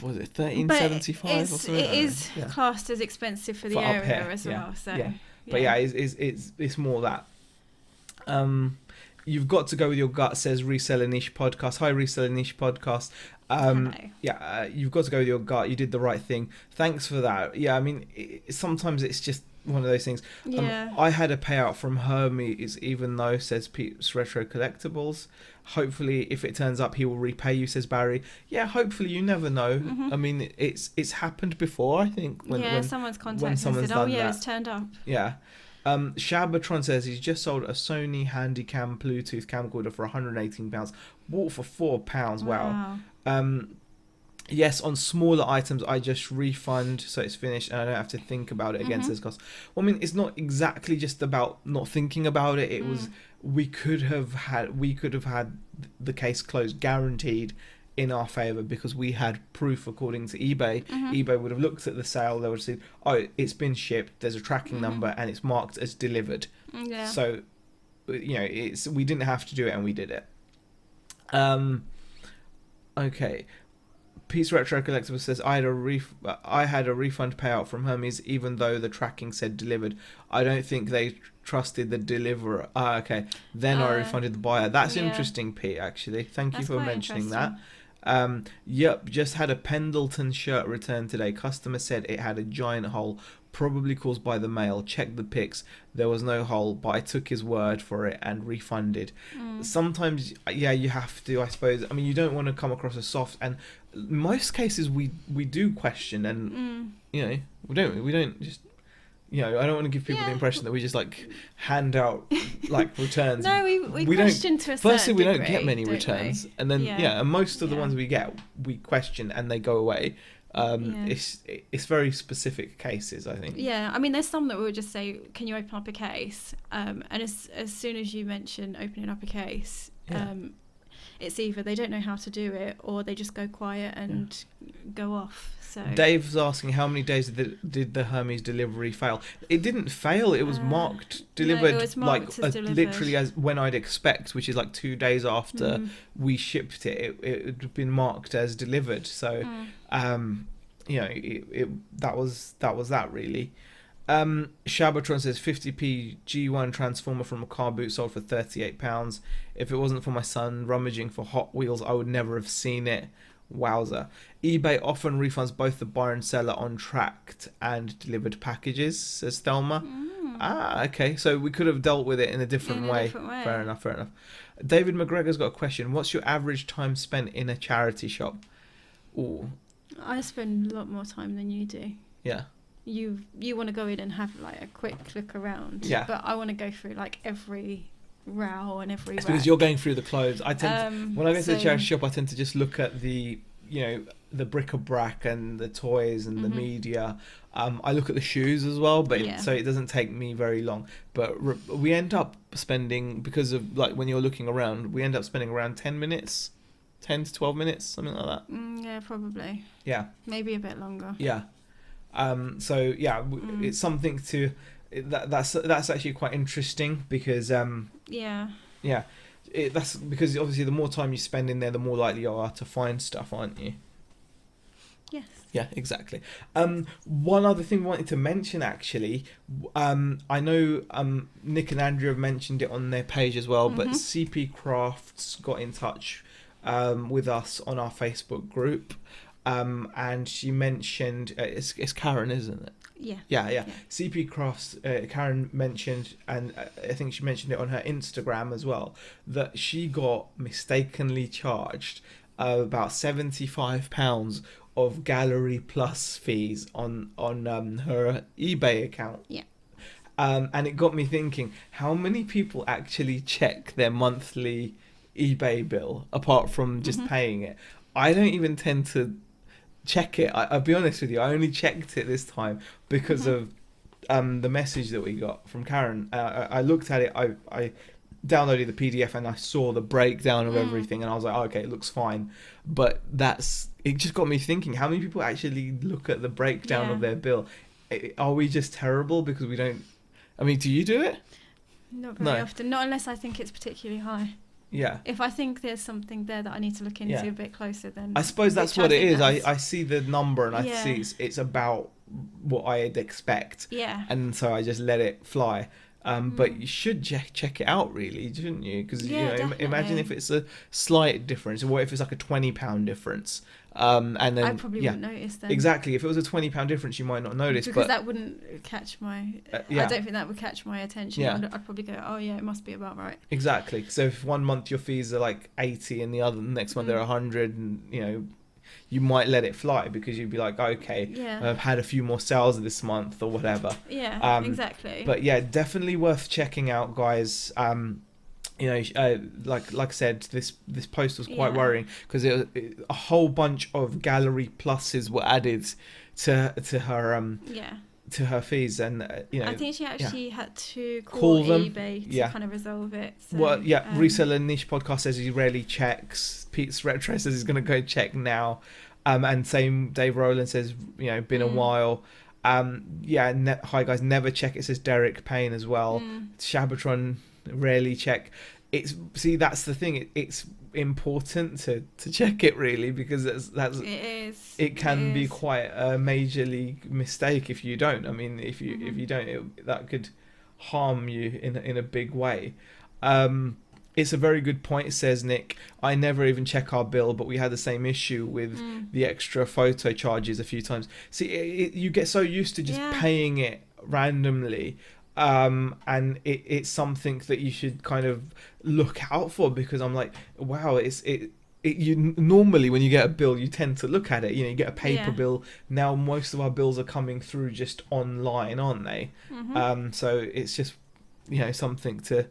Was it £13.75 or something? It is classed as expensive for the area as well. But it's more that. You've got to go with your gut, says Reseller Niche Podcast. Hi, Reseller Niche Podcast. You've got to go with your gut. You did the right thing. Thanks for that. Yeah, I mean, sometimes it's just one of those things. I had a payout from Hermes, even though, says Pete's Retro Collectibles. Hopefully, if it turns up, he will repay you, says Barry. Yeah, hopefully, you never know. I mean, it's happened before, I think. When someone's contacted and said, it's turned up. Yeah. Shabatron says he's just sold a Sony Handycam Bluetooth camcorder for £118. Bought for £4. Wow. Yes, on smaller items, I just refund, so it's finished, and I don't have to think about it again. Says cost. Well, I mean, it's not exactly just about not thinking about it. It was we could have had the case closed, guaranteed, in our favour, because we had proof according to eBay. eBay would have looked at the sale. They would have said, "Oh, it's been shipped. There's a tracking number, and it's marked as delivered." Yeah. So, we didn't have to do it, and we did it. Okay. Peace Retro Collectible says, I had a refund payout from Hermes, even though the tracking said delivered. I don't think they trusted the deliverer. Okay. Then I refunded the buyer. That's interesting, Pete, actually. Thank you for mentioning that. Yep, just had a Pendleton shirt returned today. Customer said it had a giant hole, probably caused by the mail. Checked the pics. There was no hole, but I took his word for it and refunded. Sometimes, yeah, you have to, I suppose. I mean, you don't want to come across as soft, and most cases we do question, and you know, we don't just. You know, I don't want to give people the impression that we just like hand out like returns. No, we question to a certain firstly, we degree, don't get many returns, and then and most of the ones we get, we question and they go away. It's very specific cases, I think. Yeah, I mean, there's some that will just say, "Can you open up a case?" And as soon as you mention opening up a case, it's either they don't know how to do it or they just go quiet and go off. So Dave's asking how many days did the Hermes delivery fail? It didn't fail. It was marked delivered, no, it was marked as delivered. Literally as when I'd expect, which is like 2 days after we shipped it. It had been marked as delivered. So, you know, that was that really. Shabatron says 50p G1 transformer from a car boot sold for £38. If it wasn't for my son rummaging for Hot Wheels, I would never have seen it. Wowza. eBay often refunds both the buyer and seller on tracked and delivered packages, says Thelma. Okay, so we could have dealt with it in a different way. Fair enough. David McGregor's got a question. What's your average time spent in a charity shop? Ooh. I spend a lot more time than you do. Yeah. You want to go in and have like a quick look around. Yeah. But I want to go through like every row and every rack. Because you're going through the clothes. I tend to, when I go to the charity shop, I tend to just look at the, you know, the bric-a-brac and the toys and the media. I look at the shoes as well, but so it doesn't take me very long. But we end up spending, because of like when you're looking around, we end up spending around 10 minutes, 10 to 12 minutes, something like that. Yeah, probably. Yeah. Maybe a bit longer. Yeah. So yeah, it's something to. That's actually quite interesting because that's because obviously the more time you spend in there, the more likely you are to find stuff, aren't you? Yes. Yeah, exactly. One other thing I wanted to mention actually, I know Nick and Andrew have mentioned it on their page as well, but CP Crafts got in touch with us on our Facebook group, and she mentioned it's Karen, isn't it? Yeah. CP Crafts, Karen mentioned, and I think she mentioned it on her Instagram as well, that she got mistakenly charged about £75 of Gallery Plus fees on her eBay account. Yeah. And it got me thinking, how many people actually check their monthly eBay bill apart from just paying it? I don't even tend to check it. I'll be honest with you, I only checked it this time because of the message that we got from Karen. I looked at it, I downloaded the PDF and I saw the breakdown of everything, and I was like, okay, it looks fine. But it just got me thinking, how many people actually look at the breakdown of their bill? Are we just terrible because we don't? I mean, do you do it? Not very often, not unless I think it's particularly high. Yeah. If I think there's something there that I need to look into a bit closer, then I suppose that's what it is. I see the number and I see it's about what I'd expect. Yeah. And so I just let it fly. But you should check it out, really, shouldn't you? Because imagine if it's a slight difference. What if it's like a £20 difference? And then I probably wouldn't notice then. Exactly. If it was a £20 difference, you might not notice. Because that wouldn't catch my. I don't think that would catch my attention. Yeah. I'd probably go, oh yeah, it must be about right. Exactly. So if one month your fees are like 80 and the next month they're 100, and you might let it fly because you'd be like, okay, I've had a few more sales this month or whatever. Yeah, exactly. But yeah, definitely worth checking out, guys. Like I said, this post was quite worrying because a whole bunch of Gallery Pluses were added to her to her fees, and I think she actually had to call them, eBay to kind of resolve it. So, Reseller Niche Podcast says he rarely checks. Pete's Retro says he's going to go check now, and same Dave Rowland says been a while. Hi guys, never check. It says Derek Payne as well. Shabatron, rarely check. That's the thing. It's important to check it, really, because it can be quite a majorly mistake if you don't. I mean, if you don't, that could harm you in a big way. It's a very good point, says Nick. I never even check our bill, but we had the same issue with the extra photo charges a few times. See, you get so used to just paying it randomly, and it's something that you should kind of look out for, because I'm like, wow, you normally when you get a bill you tend to look at it, you get a paper bill. Now most of our bills are coming through just online, aren't they? So it's just something to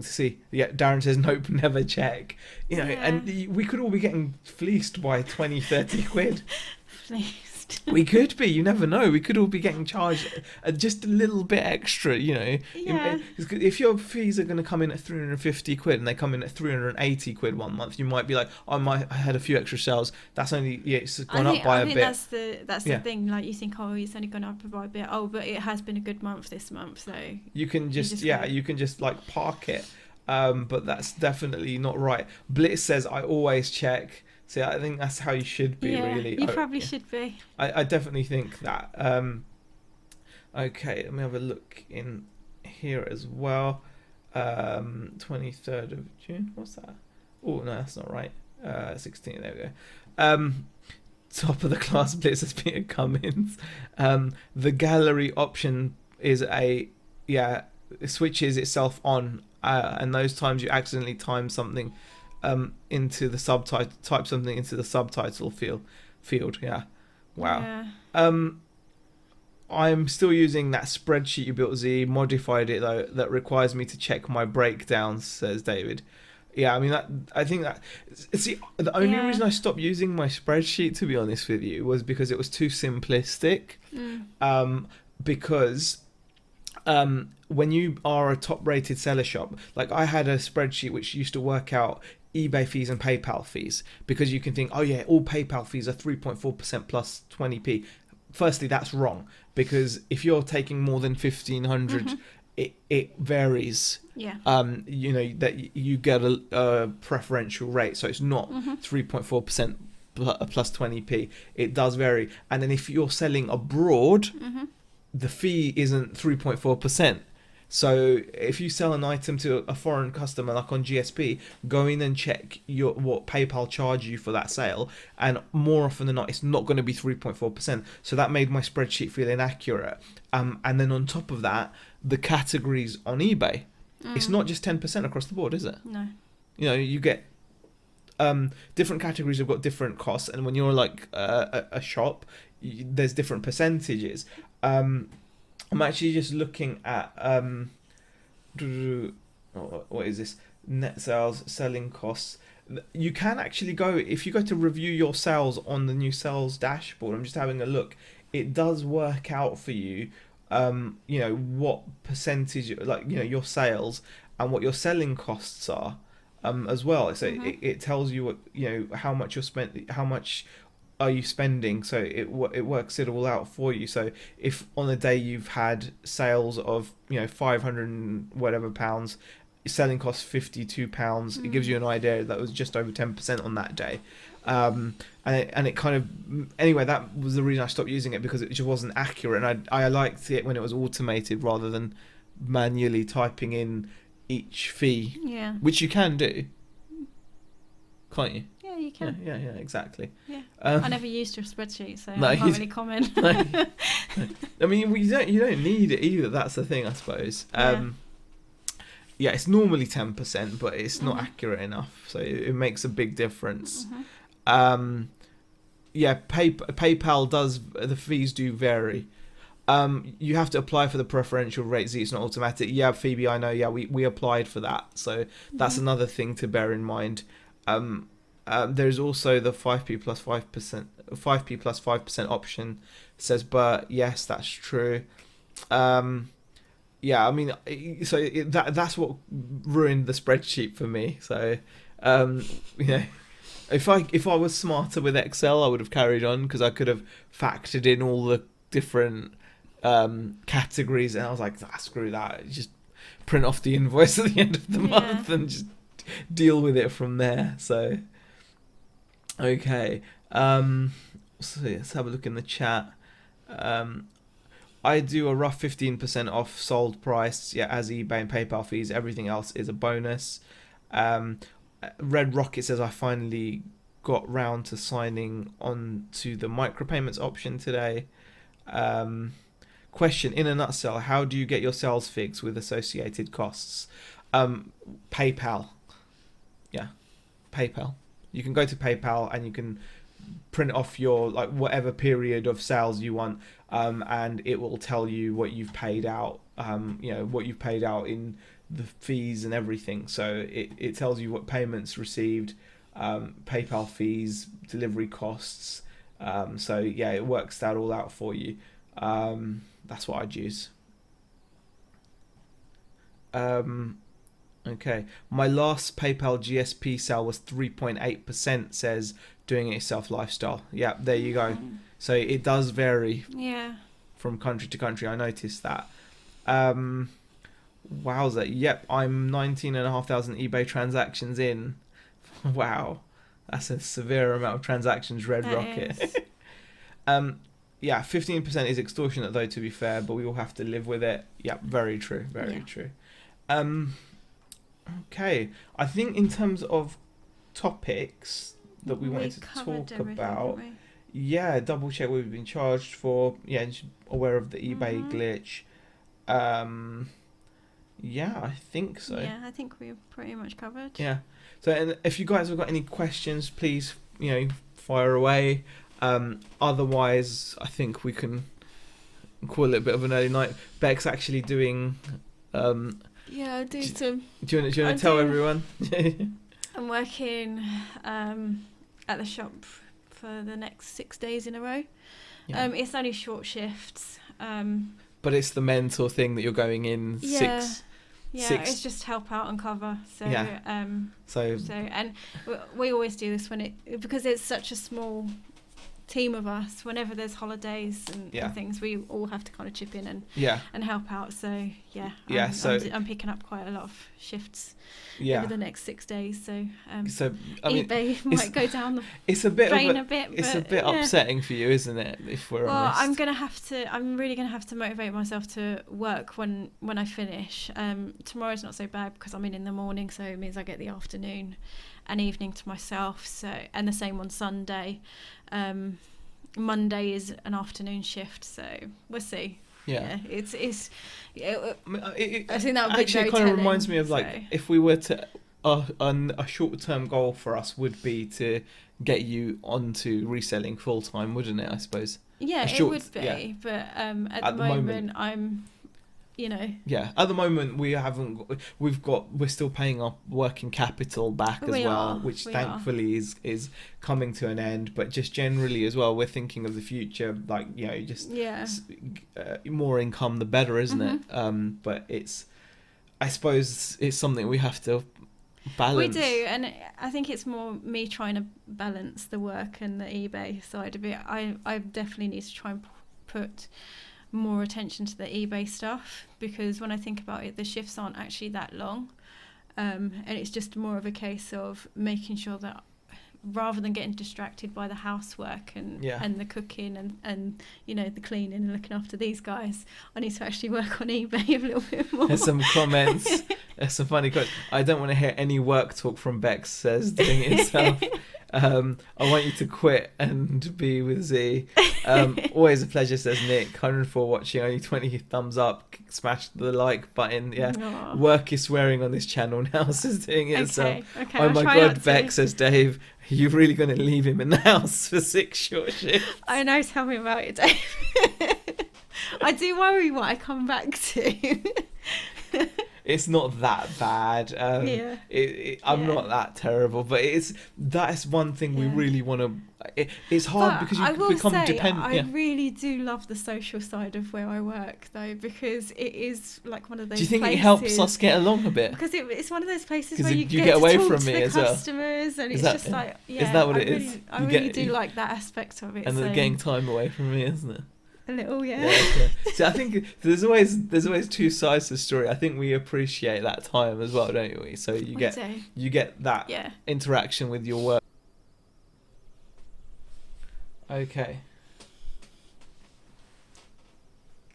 see. Darren says nope, never check. And we could all be getting fleeced by 20-30 quid. Fleeced. We could be, you never know. We could all be getting charged just a little bit extra, If your fees are going to come in at 350 quid and they come in at 380 quid one month, you might be like, I had a few extra sales. That's only, it's gone up by a bit. That's the thing. Like, you think, it's only gone up by a bit. Oh, but it has been a good month this month, so you can you can just like park it. But that's definitely not right. Blitz says I always check. See, I think that's how you should be, really. You probably should be. I definitely think that. Okay, let me have a look in here as well. 23rd of June, what's that? Oh, no, that's not right. 16, there we go. Top of the class blitz has Peter Cummins. The gallery option is it switches itself on, and those times you accidentally time something into the subtitle, type something into the subtitle field. Wow. I'm still using that spreadsheet you built, Z. Modified it though, that requires me to check my breakdowns, says David. I think that, see, the only reason I stopped using my spreadsheet, to be honest with you, was because it was too simplistic. Because when you are a top rated seller shop, like I had a spreadsheet which used to work out eBay fees and PayPal fees, because you can think, all PayPal fees are 3.4% plus 20p. Firstly, that's wrong, because if you're taking more than 1,500, it varies. That you get a preferential rate, so it's not 3.4% plus 20p. It does vary. And then if you're selling abroad, the fee isn't 3.4%. So if you sell an item to a foreign customer, like on GSP, go in and check what PayPal charge you for that sale, and more often than not, it's not going to be 3.4%. So that made my spreadsheet feel inaccurate. And then on top of that, the categories on eBay, it's not just 10% across the board, is it? No. You get different categories have got different costs, and when you're like a shop, there's different percentages. I'm actually just looking at what is this? Net sales, selling costs. You can actually go, if you go to review your sales on the new sales dashboard, I'm just having a look. It does work out for you, what percentage, like, your sales and what your selling costs are, as well. So it tells you what, how much you're spent, how much are you spending, so it works it all out for you. So if on a day you've had sales of 500 and whatever pounds, selling costs £52, it gives you an idea that was just over 10% on that day. And it kind of, anyway, that was the reason I stopped using it, because it just wasn't accurate, and I liked it when it was automated rather than manually typing in each fee, which you can do, can't you? Yeah, you can. Yeah, exactly. Yeah. I never used your spreadsheet, so no, I can't really comment. No. I mean, you don't need it either. That's the thing, I suppose. It's normally 10%, but it's not accurate enough, so it makes a big difference. PayPal does, the fees do vary. You have to apply for the preferential rate. See, it's not automatic. Yeah, Phoebe, I know. Yeah, we applied for that, so that's another thing to bear in mind. There's also the 5p plus 5% option, says Bert. Yes, that's true. I mean, so that's what ruined the spreadsheet for me. So, if I was smarter with Excel, I would have carried on, because I could have factored in all the different categories, and I was like, screw that, just print off the invoice at the end of the month and just deal with it from there. So, okay, so let's have a look in the chat. I do a rough 15% off sold price, yeah, as eBay and PayPal fees. Everything else is a bonus. Um, Red Rocket says I finally got round to signing on to the micropayments option today. Question in a nutshell: how do you get your sales fix with associated costs? PayPal, yeah, PayPal. You can go to PayPal and you can print off your like whatever period of sales you want, and it will tell you what you've paid out. What you've paid out in the fees and everything. So it tells you what payments received, PayPal fees, delivery costs. So yeah, it works that all out for you. That's what I'd use. Okay, my last PayPal GSP sale was 3.8%, says Doing It Yourself Lifestyle. Yeah, there you go. So it does vary from country to country. I noticed that. Wowza. Yep, I'm 19,500 eBay transactions in. Wow. That's a severe amount of transactions, Red Rocket. Yeah, 15% is extortionate though, to be fair, but we all have to live with it. Yeah, very true. Very true. Okay, I think in terms of topics that we wanted to talk about, yeah, double check what we've been charged for. Yeah, just aware of the eBay glitch. Yeah, I think so. Yeah, I think we're pretty much covered. Yeah. So, and if you guys have got any questions, please, fire away. Otherwise, I think we can call it a bit of an early night. Beck's actually doing. Yeah, do some. Do you want to tell everyone? I'm working at the shop for the next 6 days in a row. Yeah. It's only short shifts. But it's the mental thing that you're going in six. Yeah, it's just help out and cover. So yeah. So and we always do this because it's such a small team of us. Whenever there's holidays and things, we all have to kind of chip in and help out. So I'm picking up quite a lot of shifts over the next 6 days. So eBay might go down the drain a bit. It's a bit upsetting for you, isn't it? If we're honest. I'm really gonna have to motivate myself to work when I finish. Tomorrow's not so bad because I'm in the morning, so it means I get the afternoon and evening to myself. So, and the same on Sunday. Monday is an afternoon shift, so we'll see. I think that would actually kind of reminds me of if we were to a short-term goal for us would be to get you onto reselling full-time, wouldn't it? I suppose. Yeah, it would be, but at the moment I'm. Yeah, at the moment we're still paying our working capital back as well, which thankfully is coming to an end. But just generally as well, we're thinking of the future, more income the better, isn't it? But I suppose it's something we have to balance. We do, and I think it's more me trying to balance the work and the eBay side of it. I definitely need to try and put more attention to the eBay stuff, because when I think about it, the shifts aren't actually that long, and it's just more of a case of making sure that rather than getting distracted by the housework and the cooking and the cleaning and looking after these guys, I need to actually work on eBay a little bit more. There's some comments. There's some funny comments. I don't want to hear any work talk from Bex, says Doing It Yourself. I want you to quit and be with Z. Always a pleasure, says Nick. 104 watching, only 20 thumbs up. Smash the like button. Yeah. Aww. Work is swearing on this channel now, says Doing It Yourself. Okay, oh my God, Beck, says Dave. Are you really going to leave him in the house for 6 short shifts? I know, tell me about it, Dave. I do worry what I come back to. It's not that bad. I'm not that terrible, but that's one thing we really want to. It's hard because you become dependent. I really do love the social side of where I work, though, because it is like one of those. Do you think places, it helps us get along a bit? Because it's one of those places where you get away to talk from to me the as customers, well. and it's just like is that what it is? I really do like that aspect of it. And they're getting time away from me, isn't it? A little, So I think there's always 2 sides to the story. I think we appreciate that time as well, don't we? So you get that interaction with your work. Okay.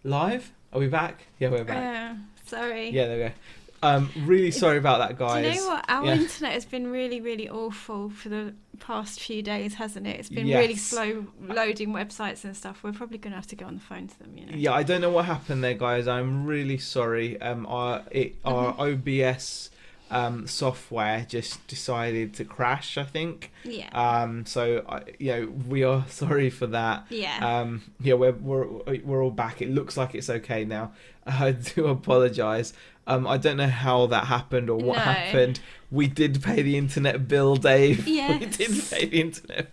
Live? Are we back? Yeah, we're back. Sorry. Yeah, there we go. Really sorry about that, guys. Do you know what? Our internet has been really, really awful for the past few days, hasn't it? It's been really slow loading websites and stuff. We're probably going to have to go on the phone to them, you know. Yeah, I don't know what happened there, guys. I'm really sorry. Our OBS software just decided to crash, I think. Yeah. So we are sorry for that. Yeah. We're all back. It looks like it's okay now. I do apologise. I don't know how that happened or what happened. We did pay the internet bill, Dave. Yeah. We did pay the internet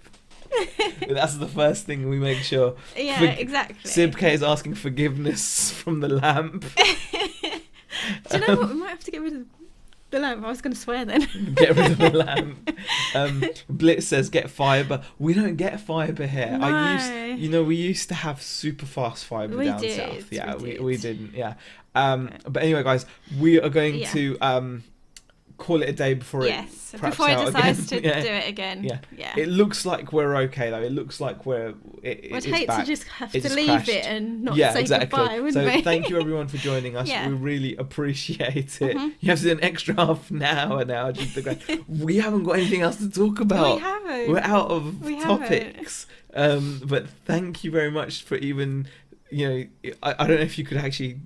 bill. That's the first thing we make sure. Yeah, exactly. Sibk is asking forgiveness from the lamp. Do you know what? We might have to get rid of the lamp. I was going to swear then. Get rid of the lamp. Blitz says get fibre. We don't get fibre here. No. We used to have super fast fibre down south. Yeah, we didn't. Yeah. But anyway, guys, we are going to call it a day before it decides to do it again. Yeah. It looks like we're okay though. It looks like we'd hate back. to just have to leave it and not say exactly. goodbye, wouldn't we? So thank you everyone for joining us. We really appreciate it. You have to do an extra half an hour now. We haven't got anything else to talk about. We haven't. We're out of topics. But thank you very much for even, I don't know if you could actually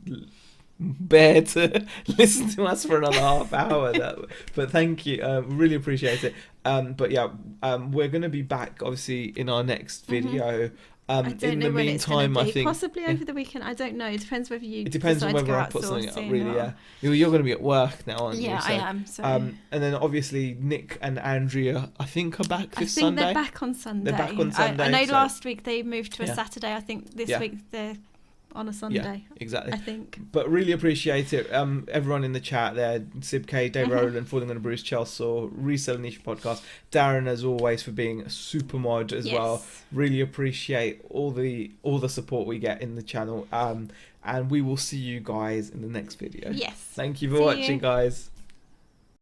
bear to listen to us for another half hour, but thank you, really appreciate it. We're going to be back obviously in our next video. I don't in know the when meantime, it's gonna be. I think possibly over the weekend. I don't know. It depends whether you. It depends on whether I put something up. Really, You're going to be at work now, aren't you? Yeah, I am. So. And then obviously Nick and Andrea, I think, are back this Sunday. They're back on Sunday. I know last week they moved to a Saturday. I think this week they're on a Sunday. Yeah, exactly. I think. But really appreciate it. Everyone in the chat there, Sib K, Dave Rowland, Falling on a Bruce, Chelsea, Reseller Niche Podcast, Darren as always for being a super mod as well. Really appreciate all the support we get in the channel. And we will see you guys in the next video. Yes. Thank you for watching, guys.